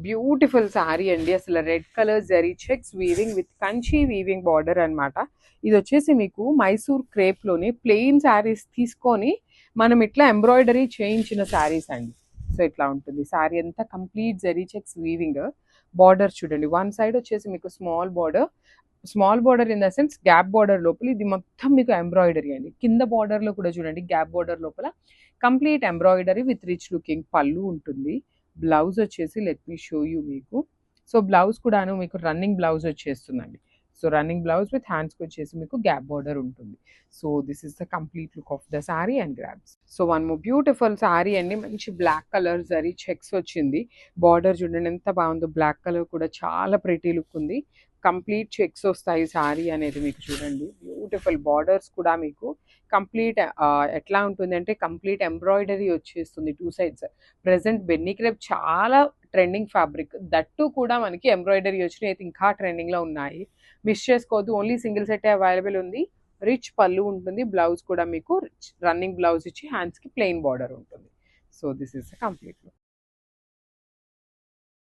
Beautiful sorry అండి. అసలు red colour zari checks weaving with Kanchi weaving border అన్నమాట. ఇది వచ్చేసి మీకు మైసూర్ క్రేప్ లోని ప్లెయిన్ శారీస్ తీసుకొని మనం ఇట్లా ఎంబ్రాయిడరీ చేయించిన శారీస్ అండి. సో ఇట్లా ఉంటుంది శారీ అంతా complete zari checks weaving. Border చూడండి, వన్ సైడ్ వచ్చేసి మీకు small border in the sense gap border లోపల ఇది మొత్తం మీకు ఎంబ్రాయిడరీ అండి. కింద బార్డర్ లో కూడా చూడండి, గ్యాప్ బార్డర్ లోపల complete embroidery with rich looking పళ్ళు ఉంటుంది. బ్లౌజ్ వచ్చేసి లెట్ మీ షో యూ మీకు. సో బ్లౌజ్ కూడాను మీకు రన్నింగ్ బ్లౌజ్ వచ్చేస్తుందండి. సో రన్నింగ్ బ్లౌజ్ విత్ హ్యాండ్స్కి వచ్చేసి మీకు గ్యాప్ బార్డర్ ఉంటుంది. So this is the complete look of the sari and grabs. So one more beautiful sari అండి. మంచి బ్లాక్ కలర్ జరీ చెక్స్ వచ్చింది. బార్డర్ చూడండి ఎంత బాగుందో, బ్లాక్ కలర్ కూడా చాలా ప్రిటీ లుక్ ఉంది. కంప్లీట్ చెక్స్ వస్తాయి శారీ అనేది మీకు చూడండి. బ్యూటిఫుల్ బార్డర్స్ కూడా మీకు కంప్లీట్ ఎట్లా ఉంటుంది అంటే కంప్లీట్ ఎంబ్రాయిడరీ వచ్చేస్తుంది టూ సైడ్స్. ప్రెసెంట్ బెన్నీ క్రేప్ చాలా ట్రెండింగ్ ఫ్యాబ్రిక్, దట్టు కూడా మనకి ఎంబ్రాయిడరీ వచ్చినాయి, అయితే ఇంకా ట్రెండింగ్లో ఉన్నాయి. మిస్ చేసుకోవద్దు. ఓన్లీ సింగిల్ సెట్ అవైలబుల్ ఉంది. రిచ్ పళ్ళు ఉంటుంది. బ్లౌజ్ కూడా మీకు రన్నింగ్ బ్లౌజ్ ఇచ్చి హ్యాండ్స్కి ప్లెయిన్ బార్డర్ ఉంటుంది. So this is the complete look.